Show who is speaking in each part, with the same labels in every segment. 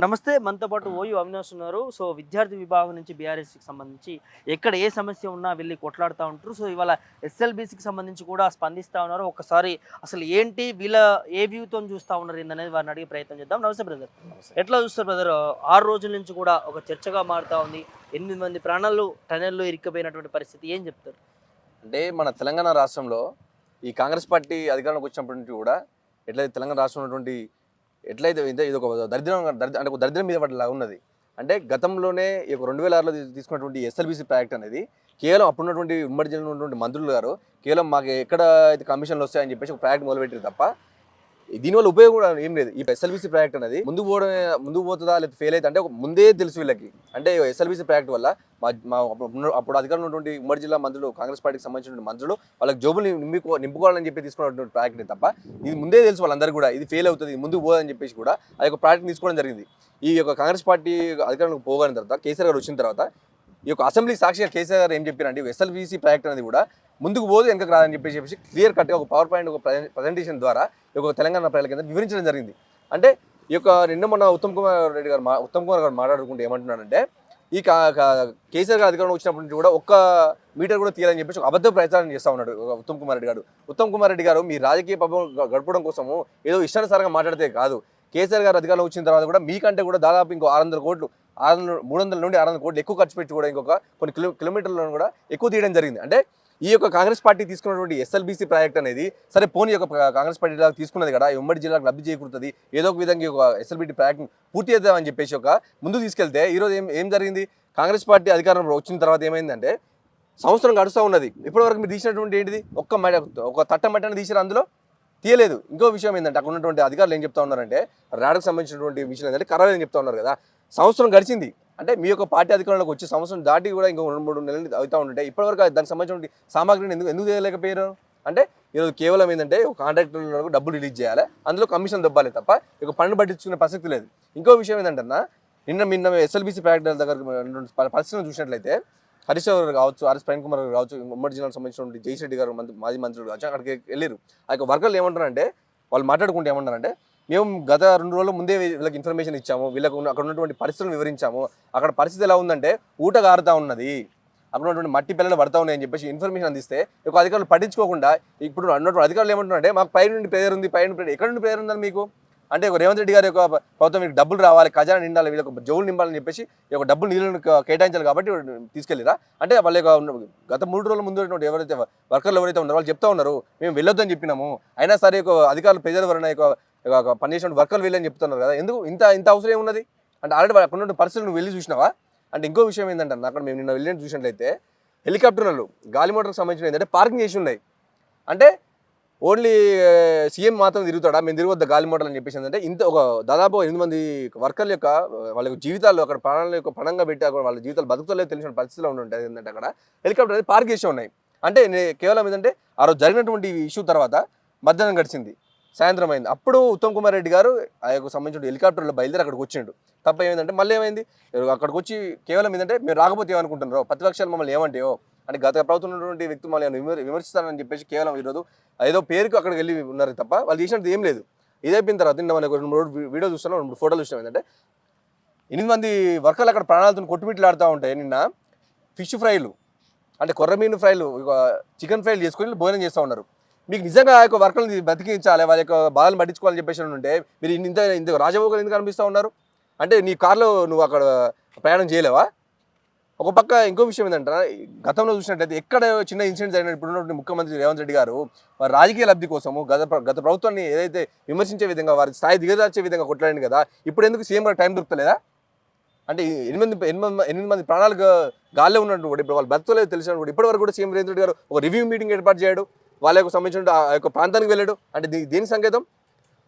Speaker 1: నమస్తే. మనతో పాటు ఓయూ అవినాష్ ఉన్నారు. సో, విద్యార్థి విభాగం నుంచి బీఆర్ఎస్‌కి సంబంధించి ఎక్కడ ఏ సమస్య ఉన్నా వెళ్లి కొట్లాడుతా ఉంటారు. సో, ఇవాళ ఎస్ఎల్‌బీసీకి సంబంధించి కూడా స్పందిస్తా ఉన్నారు. ఒక్కసారి అసలు ఏంటి వీళ్ళ ఏ వ్యూతోని చూస్తా ఉన్నారు ఏందనేది వారిని అడిగే ప్రయత్నం చేద్దాం. నమస్తే బ్రదర్.
Speaker 2: నమస్తే.
Speaker 1: ఎట్లా చూస్తారు బ్రదర్? 6 రోజుల నుంచి కూడా ఒక చర్చగా మారుతా ఉంది. 8 మంది ప్రాణాలు టనెల్‌లో ఇరుక్కుపోయినటువంటి పరిస్థితి. ఏం చెప్తారు?
Speaker 2: అంటే మన తెలంగాణ రాష్ట్రంలో ఈ కాంగ్రెస్ పార్టీ అధికారంలోకి వచ్చినప్పటి నుంచి కూడా ఎట్లయితే తెలంగాణ రాష్ట్రంలో ఉన్నటువంటి ఎట్లయితే ఇది ఒక అంటే ఒక దరిద్రం మీద పడేలా ఉన్నది. అంటే గతంలోనే ఈ 2006లో తీసుకున్నటువంటి ఎస్ఎల్బీసీ ప్రాజెక్ట్ అనేది కేవలం అప్పుడున్నటువంటి ఉమ్మడి జిల్లాలో ఉన్నటువంటి మంత్రులు గారు కేవలం మాకు ఎక్కడ అయితే కమిషన్లు వస్తాయని చెప్పేసి ఒక ప్రాజెక్ట్ మొదలుపెట్టారు తప్ప దీనివల్ల ఉపయోగం కూడా ఏం లేదు. ఈ ఎస్ఎల్బీసీ ప్రాజెక్ట్ అనేది ముందుకు పోతుందా లేదా ఫెయిల్ అయితే అంటే ముందే తెలుసు వీళ్ళకి. అంటే ఎస్ఎల్బీసీ ప్రాజెక్ట్ వల్ల అప్పుడు అధికారంలో ఉన్నటువంటి ఉమ్మడి జిల్లా మంత్రులు కాంగ్రెస్ పార్టీకి సంబంధించిన మంత్రులు వాళ్ళకి జోబులు నింపుకోవాలని చెప్పి తీసుకున్నటువంటి ప్రాజెక్ట్ తప్ప ఇది ముందే తెలుసు వాళ్ళందరూ కూడా ఇది ఫెయిల్ అవుతుంది, ముందుకు పోదని చెప్పేసి కూడా ఆ యొక్క ప్రాజెక్ట్ తీసుకోవడం జరిగింది. ఈ యొక్క కాంగ్రెస్ పార్టీ అధికారంలోకి పోగాని తర్వాత కేసీఆర్ గారు వచ్చిన తర్వాత ఈ యొక్క అసెంబ్లీ సాక్షిగా కేసీఆర్ గారు ఏం చెప్పారంటే ఎస్ఎల్బీసీ ప్రాజెక్ట్ అనేది కూడా ముందుకు పోదు వెనకకు రాదని చెప్పేసి క్లియర్ కట్గా ఒక పవర్ పాయింట్ ఒక ప్రజెంటేషన్ ద్వారా ఈ యొక్క తెలంగాణ ప్రజల కింద వివరించడం జరిగింది. అంటే ఈ యొక్క నిన్న మొన్న ఉత్తమ్ కుమార్ గారు మాట్లాడుకుంటూ ఏమంటున్నాడంటే ఈ కేసీఆర్ గారు అధికారంలో వచ్చినప్పటి నుంచి కూడా ఒక్క మీటర్ కూడా తీయాలని చెప్పేసి ఒక అబద్ధ ప్రచారం చేస్తూ ఉన్నాడు ఉత్తమ్ కుమార్ రెడ్డి గారు మీ రాజకీయ పబ్బం గడపడం కోసము ఏదో ఇష్టానుసారంగా మాట్లాడితే కాదు. కేసీఆర్ గారు అధికారంలో వచ్చిన తర్వాత కూడా మీకంటే కూడా దాదాపు ఇంకో 600 కోట్లు 300 నుండి 600 కోట్లు ఎక్కువ ఖర్చు పెట్టి కూడా ఇంకొక కొన్ని కిలోమీటర్లను కూడా ఎక్కువ తీయడం జరిగింది. అంటే ఈ యొక్క కాంగ్రెస్ పార్టీ తీసుకున్నటువంటి ఎస్ఎల్బీసీ ప్రాజెక్ట్ అనేది సరే పోనీ యొక్క కాంగ్రెస్ పార్టీ తీసుకున్నది కదా ఉమ్మడి జిల్లాకు లబ్ధి చేకూరుతుంది, ఏదో ఒక విధంగా ఒక ఎస్ఎల్బీటీ ప్రాజెక్ట్ పూర్తి చేద్దామని చెప్పేసి ఒక ముందుకు తీసుకెళ్తే ఈరోజు ఏం జరిగింది? కాంగ్రెస్ పార్టీ అధికారంలో వచ్చిన తర్వాత ఏమైందంటే సంవత్సరం గడుస్తూ ఉన్నది. ఇప్పటివరకు మీరు తీసినటువంటి ఏంటిది ఒక తట్టమట్టని తీసిరు, అందులో తీయలేదు. ఇంకో విషయం ఏంటంటే అక్కడ ఉన్నటువంటి అధికారులు ఏం చెప్తా ఉన్నారంటే రాడకు సంబంధించినటువంటి విషయం ఏంటంటే ఖరాబ్ చెప్తా ఉన్నారు కదా. సంవత్సరం గడిచింది అంటే మీ యొక్క పార్టీ అధికారంలోకి వచ్చి సంవత్సరం దాటి కూడా ఇంకో 2-3 నెలలు అవుతూ ఉంటే ఇప్పటివరకు దానికి సంబంధించిన సామాగ్రిని ఎందుకు చేయలేకపోయారు? అంటే ఈరోజు కేవలం ఏంటంటే ఒక కాంట్రాక్టర్లకు డబ్బులు రిలీజ్ చేయాలి, అందులో కమిషన్ దొబ్బాలి తప్ప ఇక పన్ను పట్టించుకునే ప్రసక్తి లేదు. ఇంకో విషయం ఏంటంటే నిన్న ఎస్ఎల్బీసీ ప్రాజెక్టుల దగ్గర పరిస్థితులను చూసినట్లయితే హరీష్ రావు కావచ్చు, ఆర్ఎస్ ప్రేమ్ కుమార్ గారు కావచ్చు, ఉమ్మడి జిల్లాకు సంబంధించినటువంటి జైశెట్టి గారు మాజీ మంత్రులు కావచ్చు అక్కడికి వెళ్ళారు. ఆ యొక్క వర్కర్లు ఏమంటారంటే వాళ్ళు మాట్లాడుకుంటే ఏమంటారంటే మేము గత 2 రోజుల ముందే వీళ్ళకి ఇన్ఫర్మేషన్ ఇచ్చాము, వీళ్ళకు అక్కడ ఉన్నటువంటి పరిస్థితులను వివరించాము, అక్కడ పరిస్థితి ఎలా ఉందంటే ఊట గారుతా ఉన్నది, అక్కడ ఉన్నటువంటి మట్టి పిల్లలు పడతా ఉన్నాయని చెప్పేసి ఇన్ఫర్మేషన్ అందిస్తే ఒక అధికారులు పట్టించుకోకుండా ఇప్పుడు ఉన్నటువంటి అధికారులు ఏమంటున్నారంటే మాకు పై నుండి ప్రేయర్ ఉంది, ఎక్కడ నుండి ప్రేయర్ ఉందని మీకు అంటే ఒక రేవంత్ రెడ్డి గారి యొక్క ప్రభుత్వం మీకు డబ్బులు రావాలి, ఖజానా నిండాలి, వీళ్ళకి జోవులు నింపాలని చెప్పేసి ఈ యొక్క డబ్బులు నీళ్ళను కేటాయించాలి కాబట్టి తీసుకెళ్ళిరా. అంటే వాళ్ళ యొక్క గత 3 రోజుల ముందు ఎవరైతే వర్కర్లు ఎవరైతే ఉన్నారో వాళ్ళు చెప్తా ఉన్నారు మేము వెళ్ళొద్దని చెప్పినాము, అయినా సరే అధికారులు ప్రజల వలన పనిచేసిన వర్కర్లు వెళ్ళని చెప్తున్నారు కదా, ఎందుకు ఇంత అవసరం ఏమున్నది? అంటే ఆల్రెడీ అక్కడ ఉన్న పరిస్థితులు నువ్వు వెళ్ళి చూసినావా? అంటే ఇంకో విషయం ఏంటంటే అక్కడ మేము నిన్న వెళ్ళి చూసినట్లయితే హెలికాప్టర్లు గాలి మోటార్కి సంబంధించిన ఏంటంటే పార్కింగ్ చేసి ఉన్నాయి. అంటే ఓన్లీ సీఎం మాత్రం తిరుగుతాడా, మేము తిరగొద్దా గాలి మోటార్లు అని చెప్పేసి ఏంటంటే ఒక దాదాపు 8 మంది వర్కర్ల యొక్క వాళ్ళ జీవితాలు అక్కడ ప్రాణాల యొక్క పణంగా పెట్టి అక్కడ వాళ్ళ జీవితాలు బతుకుతలేదు తెలిసిన పరిస్థితిలో ఉంటుంది. ఏంటంటే అక్కడ హెలికాప్టర్ అనేది పార్క్ చేసి ఉన్నాయి. అంటే కేవలం ఏంటంటే ఆ రోజు జరిగినటువంటి ఇష్యూ తర్వాత మధ్యాహ్నం గడిచింది, సాయంత్రం అయింది, అప్పుడు ఉత్తమ్ కుమార్ రెడ్డి గారు ఆ యొక్క సంబంధించిన హెలికాప్టర్లో బయలుదేరి అక్కడికి వచ్చిండు. తప్ప ఏమైందంటే మళ్ళీ ఏమైంది అక్కడికి వచ్చి కేవలం ఏంటంటే మీరు రాకపోతే ఏమనుకుంటున్నారో, ప్రతిపక్షాలు మమ్మల్ని ఏమంటాయో అంటే గత ప్రభుత్వం ఉన్నటువంటి వ్యక్తులు మళ్ళీ విమర్శిస్తారని చెప్పేసి కేవలం ఈరోజు ఏదో పేరుకు అక్కడికి వెళ్ళి ఉన్నారు తప్ప వాళ్ళు చేసినట్టు ఏం లేదు. ఇదైపోయిన తర్వాత నిన్న మనకు 2 వీడియో చూస్తున్నాం, 2 ఫోటోలు చూసినాం. ఏంటంటే 8 మంది వర్కర్లు అక్కడ ప్రాణాలతో కొట్టుమిట్లాడుతూ ఉంటాయి. నిన్న ఫిష్ ఫ్రైలు అంటే కొర్రమీను ఫ్రైలు, చికెన్ ఫ్రైలు చేసుకొని భోజనం చేస్తూ ఉన్నారు. మీకు నిజంగా ఆ యొక్క వర్కర్ని బతికించాలి, వాళ్ళ యొక్క బాధలను పట్టించుకోవాలని చెప్పేసి ఉంటే మీరు ఇంత రాజభోగాలు ఎందుకు అనిపిస్తూ ఉన్నారు? అంటే నీ కార్లో నువ్వు అక్కడ ప్రయాణం చేయలేవా? ఒక పక్క ఇంకో విషయం ఏంటంటే గతంలో చూసినట్లయితే ఎక్కడ చిన్న ఇన్సిడెంట్ జరిగిన ఇప్పుడున్నటువంటి ముఖ్యమంత్రి రేవంత్ రెడ్డి గారు వారి రాజకీయ లబ్ధి కోసము గత ప్రభుత్వాన్ని ఏదైతే విమర్శించే విధంగా వారి స్థాయి దిగజార్చే విధంగా కొట్లాడింది కదా, ఇప్పుడు ఎందుకు సీఎం గారు టైం దొరుకుతలేదా? అంటే 8 మంది ప్రాణాలు గాల్లో ఉన్నట్టు కూడా ఇప్పుడు వాళ్ళు బతకలేదు తెలిసినప్పుడు ఇప్పటివరకు కూడా సీఎం రేవంత్ రెడ్డి గారు ఒక రివ్యూ మీటింగ్ ఏర్పాటు చేయడు, వాళ్ళకు సంబంధించిన ఆ యొక్క ప్రాంతానికి వెళ్ళాడు. అంటే దేని సంకేతం?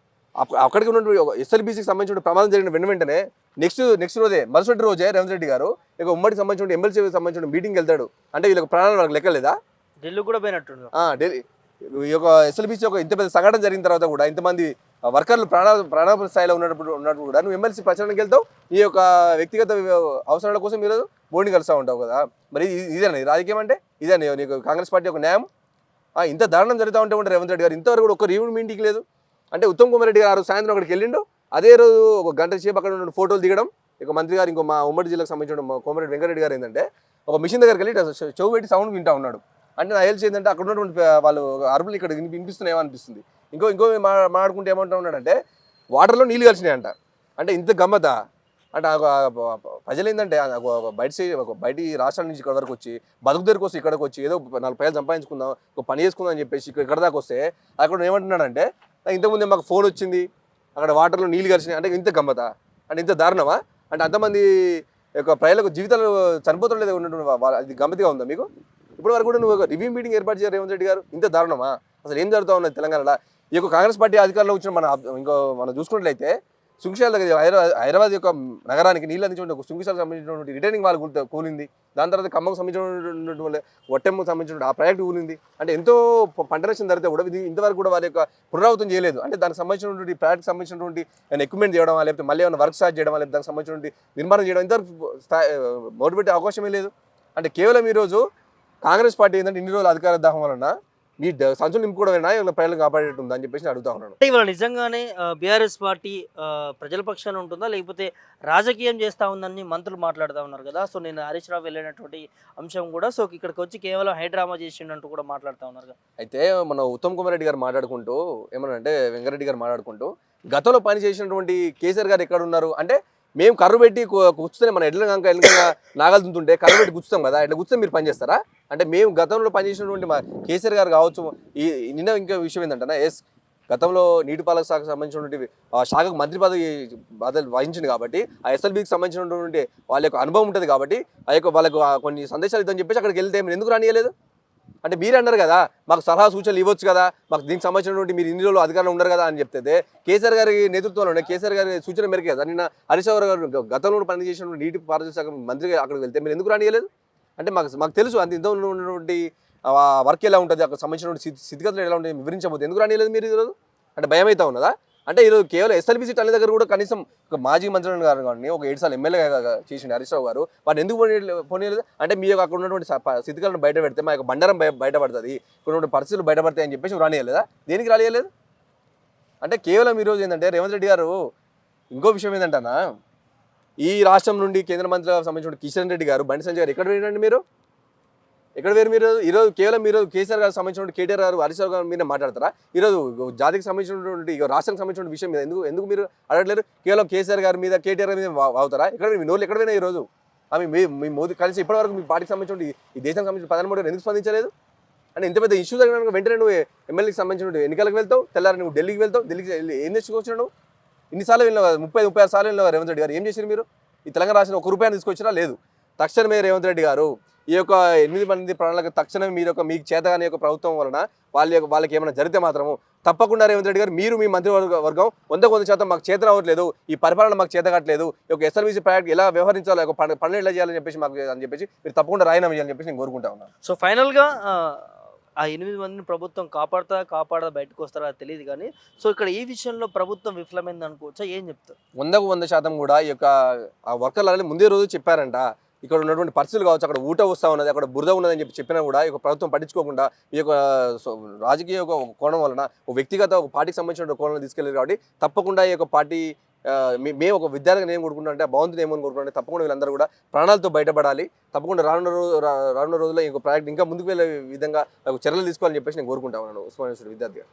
Speaker 2: అక్కడికి ఉన్నటువంటి ఎస్ఎల్బీసీకి సంబంధించిన ప్రమాదం జరిగిన వెంటనే నెక్స్ట్ మరుసటి రోజే రేవంత్ రెడ్డి గారు ఇక ఉమ్మడికి సంబంధించిన ఎమ్మెల్సీకి సంబంధించిన మీటింగ్ వెళ్తాడు. అంటే వీళ్ళకి ప్రాణాలు వాళ్ళకి లెక్కలేదా?
Speaker 1: ఢిల్లీ కూడా పోయినట్టు
Speaker 2: ఢిల్లీ ఈ యొక్క ఎస్ఎల్బీసీ ఒక ఇంత పెద్ద సంఘటన జరిగిన తర్వాత కూడా ఇంతమంది వర్కర్లు ప్రాణాపాయ స్థాయిలో ఉన్నప్పుడు కూడా నువ్వు ఎమ్మెల్సీ ప్రచారానికి వెళ్తావు, ఈ యొక్క వ్యక్తిగత అవసరాల కోసం మీరు బోర్డుని కలుస్తూ ఉంటావు కదా. మరి ఇదేనా రాజకీయం అంటే? ఇదే నీకు కాంగ్రెస్ పార్టీ ఒక న్యాయం? ఇంత దారుణం జరుగుతూ ఉంటే రేవంత్ రెడ్డి గారు ఇంతవరకు కూడా ఒక రివ్యూ మీటింగ్ లేదు. అంటే ఉత్తమ్ కుమార్ రెడ్డి గారు సాయంత్రం అక్కడికి వెళ్ళిండు, అదే రోజు ఒక గంట సేపు అక్కడ ఉన్న ఫోటోలు దిగడం. ఇక మంత్రి గారు ఇంకో మా ఉమ్మడి జిల్లాకు సంబంధించిన మా కోమరెడ్డి వెంకరెడ్డి గారు ఏంటంటే ఒక మిషన్ దగ్గరికి వెళ్ళి చెవు పెట్టి సౌండ్ వింటా ఉన్నాడు. అంటే నాకు తెలిసి ఏంటంటే అక్కడ ఉన్నటువంటి వాళ్ళు అరుపులు ఇక్కడ వినిపిస్తున్నాయేమో అనిపిస్తుంది. ఇంకో మాట్లాడుకుంటే ఏమంటా ఉన్నాడంటే వాటర్లో నీళ్ళు కలిసినాయంట. అంటే ఇంత గమ్మత అంటే ప్రజలు ఏంటంటే బయటి రాష్ట్రాల నుంచి ఇక్కడ వరకు వచ్చి బతుకు దగ్గరకు వస్తే ఇక్కడికి వచ్చి ఏదో 4 పైసలు సంపాదించుకుందాం, ఒక పని చేసుకుందాం అని చెప్పేసి ఇక్కడ దాకా వస్తే అక్కడ ఏమంటున్నాడంటే ఇంతకుముందే మాకు ఫోన్ వచ్చింది, అక్కడ వాటర్లో నీళ్ళు కలిసినాయి. అంటే ఇంత గమ్మత, అంటే ఇంత దారుణమా? అంటే అంతమంది యొక్క ప్రజలకు జీవితాలు చనిపోతుండేది ఉన్నటువంటి అది గమ్మతిగా ఉందా మీకు? ఇప్పటి వరకు కూడా నువ్వు ఒక రివ్యూ మీటింగ్ ఏర్పాటు చేయాలి రేవంత్ రెడ్డి గారు. ఇంత దారుణమా? అసలు ఏం జరుగుతూ ఉన్నది తెలంగాణలో? ఈ యొక్క కాంగ్రెస్ పార్టీ అధికారంలో వచ్చిన మనం చూసుకున్నట్లయితే సుంకిశాల హైదరాబాద్ యొక్క నగరానికి నీళ్ళు అందించిన సుంకిశాలకు సంబంధించినటువంటి రిటైనింగ్ వాళ్ళు కూలింది. దాని తర్వాత ఖమ్మంకు సంబంధించినటువంటి ఒట్టెమ్మకు సంబంధించిన ఆ ప్రాజెక్టు కూలింది. అంటే ఎంతో పంట నష్టం జరిగితే కూడా ఇది ఇంతవరకు కూడా వారి యొక్క పునరావృతం చేయలేదు. అంటే దానికి సంబంధించినటువంటి ప్రాజెక్ట్కి సంబంధించినటువంటి ఎక్విప్మెంట్ చేయడం, లేకపోతే మళ్ళీ ఏమైనా వర్క్ స్టార్ట్ చేయడం, లేకపోతే దానికి సంబంధించినటువంటి నిర్మాణం చేయడం ఇంతవరకు మొదలుపెట్టే అవకాశమే లేదు. అంటే కేవలం ఈరోజు కాంగ్రెస్ పార్టీ ఏంటంటే ఇన్ని రోజులు అధికార దాహం వలన మీ సంచులు నింపుకోవడమేనా ఇలా ప్రజలను కాపాడేట్టు ఉందా అని చెప్పేసి అడుగుతా ఉన్నాను.
Speaker 1: అంటే ఇవాళ నిజంగానే బీఆర్ఎస్ పార్టీ ప్రజల పక్షాన ఉంటుందా, లేకపోతే రాజకీయం చేస్తూ ఉందని మంత్రులు మాట్లాడుతూ ఉన్నారు కదా. సో నేను హరీష్ రావు వెళ్ళినటువంటి అంశం కూడా సో ఇక్కడికి వచ్చి కేవలం హైడ్రామా చేసిండంటూ కూడా మాట్లాడుతూ ఉన్నారు కదా.
Speaker 2: అయితే మన ఉత్తమ్ కుమార్ రెడ్డి గారు మాట్లాడుకుంటూ ఏమనంటే వెంకరెడ్డి గారు మాట్లాడుకుంటూ గతంలో పని చేసినటువంటి కేసీఆర్ గారు ఎక్కడ ఉన్నారు అంటే మేము కర్రు పెట్టి కూర్చునే మన ఎడ్లగా నాగలు తుంటుంటే కర్రు పెట్టి కూర్చుతాం కదా, ఇట్లా కూర్చొని మీరు పని చేస్తారా? అంటే మేము గతంలో పనిచేసినటువంటి మా కేసీఆర్ గారు కావచ్చు. నిన్న ఇంకా విషయం ఏంటంటే గతంలో నీటిపాలక శాఖకు సంబంధించినటువంటి శాఖకు మంత్రి పదవి వహించింది కాబట్టి ఆ ఎస్ఎల్బీకి సంబంధించినటువంటి వాళ్ళ యొక్క అనుభవం ఉంటుంది కాబట్టి ఆ యొక్క వాళ్ళకు కొన్ని సందేశాలు ఇద్దని చెప్పేసి అక్కడికి వెళ్తే మీరు ఎందుకు రానియలేదు? అంటే మీరే అన్నారు కదా మాకు సలహా సూచనలు ఇవ్వచ్చు కదా, మాకు దీనికి సంబంధించినటువంటి మీరు ఇన్ని రోజులు అధికారంలో ఉన్నారు కదా అని చెప్తే కేసీఆర్ గారి నేతృత్వంలోనే కేసీఆర్ గారి సూచన మేరకు కదా నిన్న హరీష్ రావు గారు గతంలో పనిచేసినటువంటి నీటి పారుదల శాఖ మంత్రిగా అక్కడికి వెళ్తే మీరు ఎందుకు రానియలేదు? అంటే మాకు తెలుసు అంత ఇంత ఉన్నటువంటి వర్క్ ఎలా ఉంటుంది, అక్కడ సంబంధించినటువంటి స్థితిగతులు ఎలా ఉంటాయి వివరించబోతుంది. ఎందుకు రానియలేదు మీరు ఈరోజు? అంటే భయం అయితే ఉన్నదా? అంటే ఈరోజు కేవలం ఎస్ఎల్బీసీ టన్నుల దగ్గర కూడా కనీసం ఒక మాజీ మంత్రి గారు కానీ ఒక 7 సార్లు ఎమ్మెల్యే చేసిన హరీష్ రావు గారు వారిని ఎందుకు పోనీయలేదు? అంటే మీ యొక్క అక్కడ ఉన్నటువంటి స్థితిగతులను బయట పెడితే మా యొక్క బండారం బయటపడుతుంది, ఇక్కడ ఉన్న పరిస్థితులు బయటపడతాయి అని చెప్పేసి రానియలేదా? దేనికి రానియలేదు? అంటే కేవలం ఈరోజు ఏంటంటే రేవంత్ రెడ్డి గారు ఇంకో విషయం ఏంటంటనా ఈ రాష్ట్రం నుండి కేంద్ర మంత్రికి సంబంధించిన కిషన్ రెడ్డి గారు బండి సంజయ్ గారు ఎక్కడ పోయినండి మీరు? ఎక్కడ వేరు మీరు? ఈరోజు కేవలం మీరు కేసీఆర్ గారికి సంబంధించిన కేటీఆర్ గారు హరీష్ రావు గారు మీద మాట్లాడతారా? ఈరోజు జాతికి సంబంధించినటువంటి రాష్ట్రానికి సంబంధించిన విషయం మీద ఎందుకు మీరు అడగలేరు? కేవలం కేసీఆర్ గారి మీద కేటీఆర్ గారి మీద అవుతారా? ఎక్కడ మీ నోళ్ళు ఎక్కడ పోయినా ఈరోజు మీ మోదీ కలిసి ఇప్పటివరకు మీ పార్టీకి సంబంధించిన ఈ దేశానికి సంబంధించిన ప్రధానమంత్రి ఎందుకు స్పందించలేదు? అంటే ఇంత పెద్ద ఇష్యూ జరిగిన వెంటనే నువ్వు ఎమ్మెల్యేకి సంబంధించిన ఎన్నికలకు వెళ్తావు, తెల్లారి నువ్వు ఢిల్లీకి వెళ్తావు, ఢిల్లీకి ఏం తెచ్చుకొచ్చినావు? ఇన్నిసార్లు వెళ్ళినావు కదా, 36 సార్లు వెళ్ళినావు రేవంత్ రెడ్డి గారు. ఏం చేశారు మీరు? ఈ తెలంగాణ రాష్ట్రం 1 రూపాయలు తీసుకొచ్చినా లేదు. తక్షణమే రేవంత్ రెడ్డి గారు ఈ యొక్క 8 మంది ప్రాణాలకు తక్షణమే మీకు చేతగానే యొక్క ప్రభుత్వం వలన వాళ్ళకి ఏమైనా జరిగితే మాత్రము తప్పకుండా రేవంత్ రెడ్డి గారు మీరు మీ మంత్రివర్గం 100% మాకు చేత రావట్లేదు, ఈ పరిపాలన మాకు చేత కావట్లేదు, ఈ యొక్క ఎస్ఎల్బీసీ ప్రాజెక్ట్ ఎలా వ్యవహరించాలో ఒక పనులు ఎలా చేయాలని చెప్పేసి అని చెప్పేసి మీరు తప్పకుండా రాయనామా చేయాలని చెప్పేసి నేను కోరుకుంటా ఉన్నాను.
Speaker 1: సో ఫైనల్గా ఆ 8 మందిని ప్రభుత్వం కాపాడదా బయటకు వస్తారా తెలియదు కానీ సో ఇక్కడ ఈ విషయంలో ప్రభుత్వం విఫలమైంది అనుకోవచ్చా? ఏం చెప్తారు?
Speaker 2: 100% కూడా ఈ యొక్క వర్కర్లు ముందే రోజు చెప్పారంట ఇక్కడ ఉన్నటువంటి పరిస్థితులు కావచ్చు, అక్కడ ఊట వస్తూ ఉన్నది, అక్కడ బురద ఉన్నదని చెప్పినా కూడా ఈ ప్రభుత్వం పట్టించుకోకుండా ఈ యొక్క రాజకీయ కోణం వలన ఒక వ్యక్తిగత ఒక పార్టీకి సంబంధించిన కోణంలో తీసుకెళ్ళారు. కాబట్టి తప్పకుండా ఈ యొక్క పార్టీ మేము ఒక విద్యార్థిని ఏం కోరుకుంటున్నా అంటే భగవంతుని ఏమని కోరుకుంటే తప్పకుండా వీళ్ళందరూ కూడా ప్రాణాలతో బయటపడాలి, తప్పకుండా రానున్న రోజుల్లో ఈ ప్రాజెక్ట్ ఇంకా ముందుకు వెళ్ళే విధంగా చర్యలు తీసుకోవాలని చెప్పేసి నేను కోరుకుంటా ఉన్నాను ఉస్మానియా విద్యార్థిగా.